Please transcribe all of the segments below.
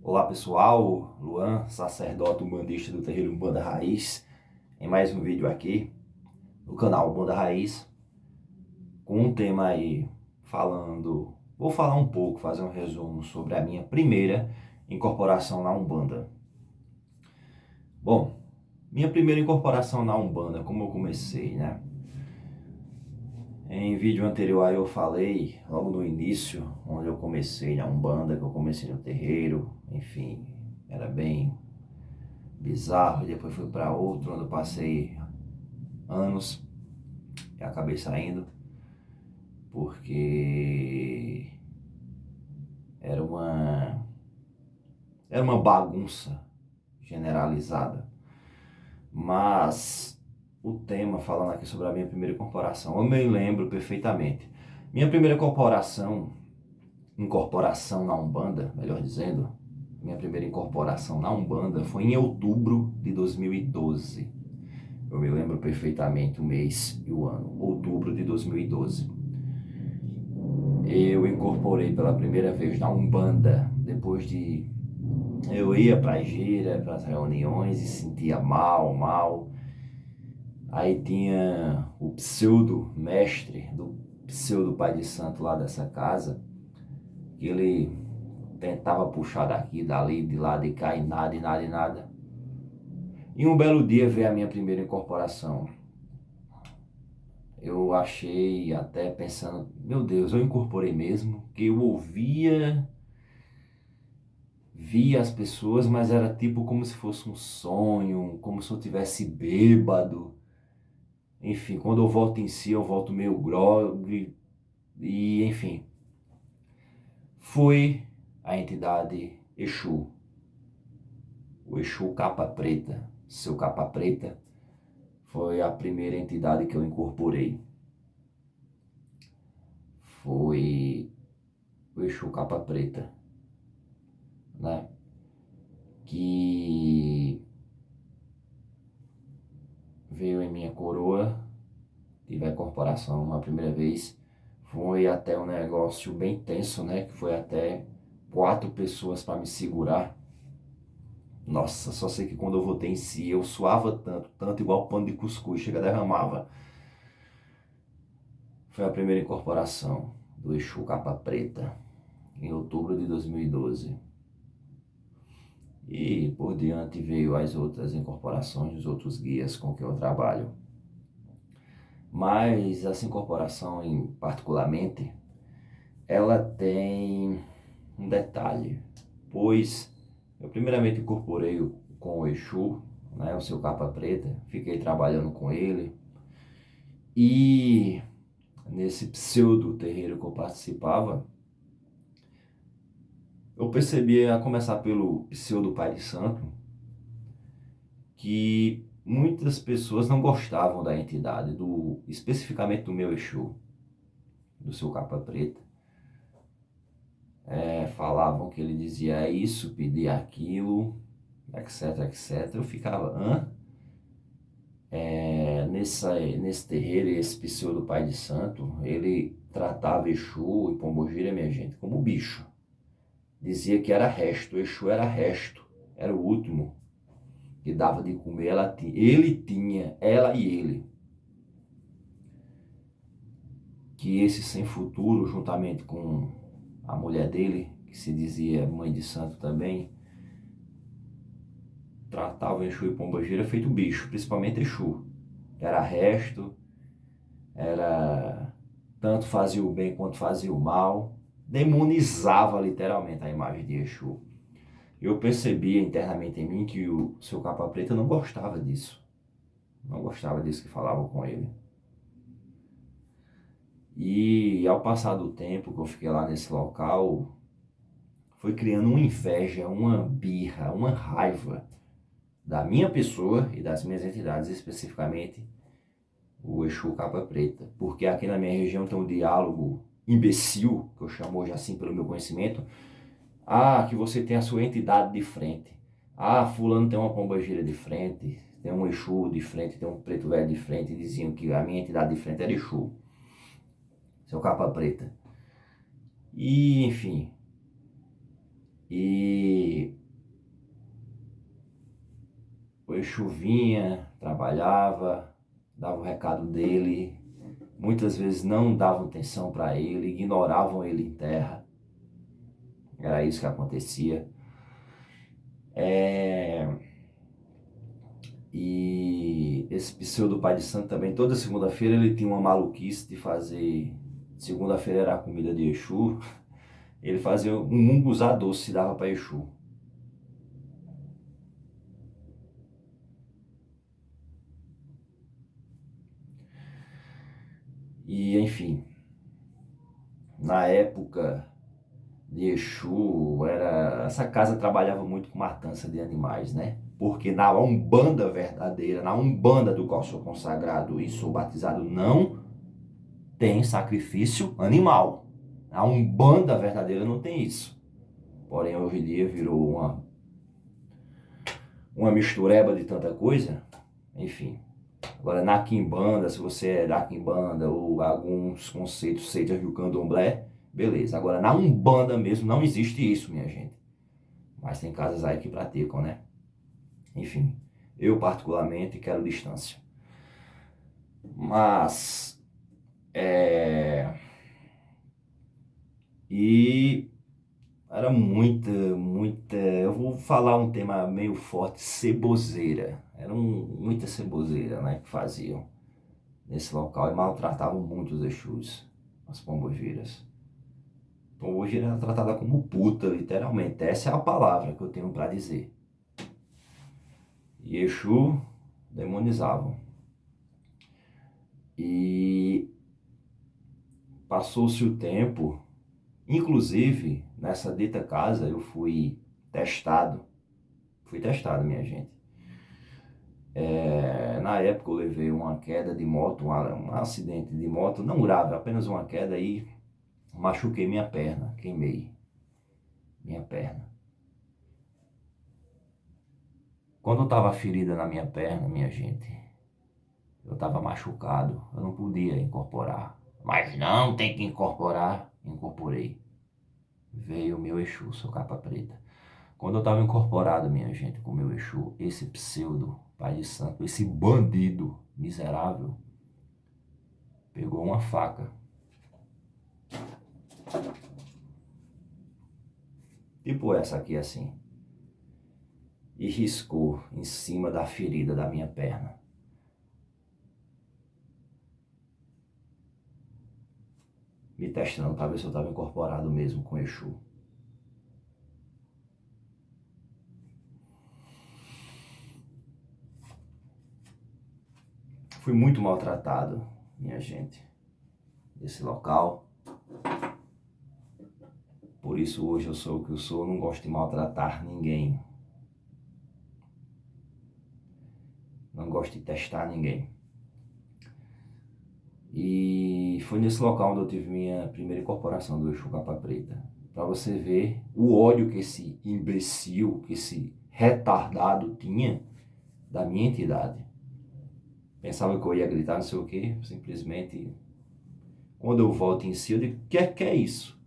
Olá pessoal, Luan, sacerdote umbandista do terreiro Umbanda Raiz, em mais um vídeo aqui no canal Umbanda Raiz, com um tema aí vou falar um pouco, fazer um resumo sobre a minha primeira incorporação na Umbanda. Bom, minha primeira incorporação na Umbanda, como eu comecei, né? Em vídeo anterior aí eu falei, logo no início, onde eu comecei na Umbanda, que eu comecei no terreiro, enfim, era bem bizarro, e depois fui para outro, onde eu passei anos e acabei saindo, porque era uma, era uma bagunça generalizada. Mas o tema, falando aqui sobre a minha primeira incorporação, eu me lembro perfeitamente. Minha primeira incorporação na Umbanda, melhor dizendo, minha primeira incorporação na Umbanda foi em outubro de 2012. Eu me lembro perfeitamente o mês e o ano, outubro de 2012. Eu incorporei pela primeira vez na Umbanda, depois de... Eu ia para a gira, para as reuniões e sentia mal. Aí tinha o pseudo-mestre, do pseudo-pai de santo lá dessa casa, que ele tentava puxar daqui, dali, de lá, de cá, e nada. E um belo dia veio a minha primeira incorporação. Eu achei, até pensando, meu Deus, eu incorporei mesmo, que eu via as pessoas, mas era tipo como se fosse um sonho, como se eu tivesse bêbado. Enfim, quando eu volto em si, eu volto meio grogue, e enfim. Foi a entidade Exu, o Exu Capa Preta. Seu Capa Preta foi a primeira entidade que eu incorporei. Foi o Exu Capa Preta, né? Que veio em minha coroa, tive a incorporação uma primeira vez. Foi até um negócio bem tenso, né? Que foi até 4 pessoas para me segurar. Nossa, só sei que quando eu voltei em si, eu suava tanto igual pano de cuscuz, chega derramava. Foi a primeira incorporação do Exu Capa Preta, em outubro de 2012. E por diante veio as outras incorporações, os outros guias com que eu trabalho. Mas essa incorporação, particularmente, ela tem um detalhe, pois eu primeiramente incorporei com o Exu, né, o seu Capa Preta, fiquei trabalhando com ele, e nesse pseudo terreiro que eu participava, eu percebi, a começar pelo pseudo Pai de Santo, que muitas pessoas não gostavam da entidade, especificamente do meu Exu, do seu Capa Preta. Falavam que ele dizia isso, pedia aquilo, etc. Eu ficava, hã? Nesse terreiro, esse pseudo Pai de Santo, ele tratava Exu e Pombogira, minha gente, como bicho. Dizia que era resto, Exu era resto, era o último que dava de comer, ele tinha, ela e ele. Que esse sem futuro, juntamente com a mulher dele, que se dizia mãe de santo também, tratava Exu e Pombogira feito bicho, principalmente Exu. Era resto, era tanto fazia o bem quanto fazia o mal, demonizava literalmente a imagem de Exu. Eu percebia internamente em mim que o seu Capa Preta não gostava disso. Não gostava disso que falavam com ele. E ao passar do tempo que eu fiquei lá nesse local, foi criando uma inveja, uma birra, uma raiva da minha pessoa e das minhas entidades, especificamente o Exu Capa Preta. Porque aqui na minha região tem um diálogo imbecil, que eu chamo hoje assim pelo meu conhecimento. Ah, que você tem a sua entidade de frente. Ah, fulano tem uma pombagira de frente, tem um Exu de frente, tem um preto velho de frente. E diziam que a minha entidade de frente era Exu, seu Capa Preta. E, enfim, Exu vinha, trabalhava, dava o recado dele, muitas vezes não davam atenção para ele, ignoravam ele em terra. Era isso que acontecia. E esse pseudo pai de santo também, toda segunda-feira ele tinha uma maluquice de fazer. Segunda-feira era a comida de Exu. Ele fazia um munguzá doce, dava para Exu. E enfim, na época de Exu, essa casa trabalhava muito com matança de animais, né? Porque na Umbanda verdadeira, na Umbanda do qual sou consagrado e sou batizado, não tem sacrifício animal. A Umbanda verdadeira não tem isso. Porém, hoje em dia virou uma mistureba de tanta coisa. Enfim. Agora, na Quimbanda, se você é da Quimbanda ou alguns conceitos seitas do Candomblé, beleza. Agora, na Umbanda mesmo, não existe isso, minha gente. Mas tem casas aí que praticam, né? Enfim, eu particularmente quero distância. Mas, E era muita... Eu vou falar um tema meio forte, ceboseira. Era muita ceboseira, né, que faziam nesse local e maltratavam muito os Exus, as pombogiras. Pombogira era tratada como puta, literalmente. Essa é a palavra que eu tenho para dizer. E Exu demonizavam. E passou-se o tempo, inclusive nessa dita casa eu fui testado. Fui testado, minha gente. Na época eu levei uma queda de moto, um acidente de moto, não grave, apenas uma queda e machuquei minha perna, queimei minha perna. Quando eu estava ferida na minha perna, minha gente, eu estava machucado, eu não podia incorporar. Mas não tem que incorporar, incorporei. Veio o meu Exu, sou capa preta. Quando eu estava incorporado, minha gente, com o meu Exu, esse pseudo pai de santo, esse bandido miserável, pegou uma faca, tipo essa aqui assim, e riscou em cima da ferida da minha perna. Me testando para ver se eu estava incorporado mesmo com Exu. Fui muito maltratado, minha gente, nesse local. Por isso hoje eu sou o que eu sou, não gosto de maltratar ninguém. Não gosto de testar ninguém. E foi nesse local onde eu tive minha primeira incorporação do Exu Capa Preta. Para você ver o ódio que esse imbecil, que esse retardado tinha da minha entidade. Pensava que eu ia gritar não sei o quê, simplesmente... Quando eu volto em si, eu digo, que é isso?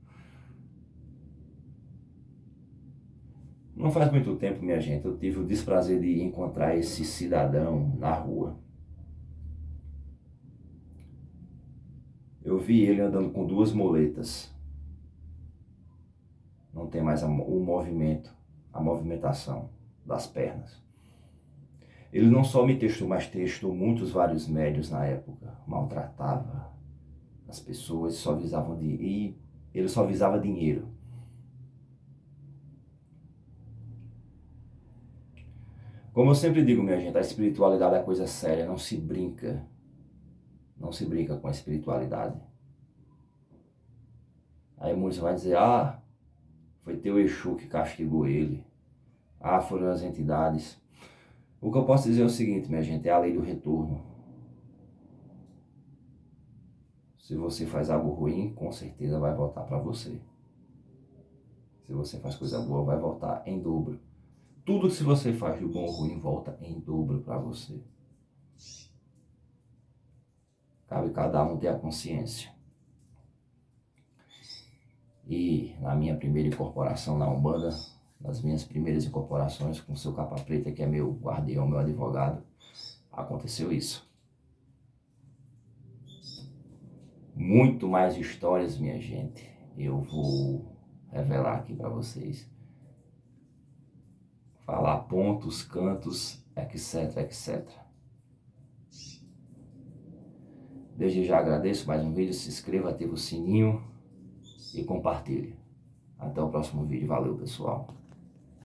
Não faz muito tempo, minha gente, eu tive o desprazer de encontrar esse cidadão na rua. Eu vi ele andando com duas muletas. Não tem mais o movimento, a movimentação das pernas. Ele não só me testou, mas testou vários médios na época. Maltratava as pessoas, e ele só visava dinheiro. Como eu sempre digo, minha gente, a espiritualidade é coisa séria, não se brinca. Não se brinca com a espiritualidade. Aí muitos vão dizer, foi teu Exu que castigou ele. Foram as entidades. O que eu posso dizer é o seguinte, minha gente, é a lei do retorno. Se você faz algo ruim, com certeza vai voltar para você. Se você faz coisa boa, vai voltar em dobro. Tudo que você faz de bom ou ruim volta em dobro para você. Cabe cada um ter a consciência. E na minha primeira incorporação na Umbanda, nas minhas primeiras incorporações com o seu capa preta, que é meu guardião, meu advogado, aconteceu isso. Muito mais histórias, minha gente, eu vou revelar aqui para vocês. Falar pontos, cantos, etc, etc. Desde já agradeço mais um vídeo, se inscreva, ative o sininho e compartilhe. Até o próximo vídeo. Valeu, pessoal.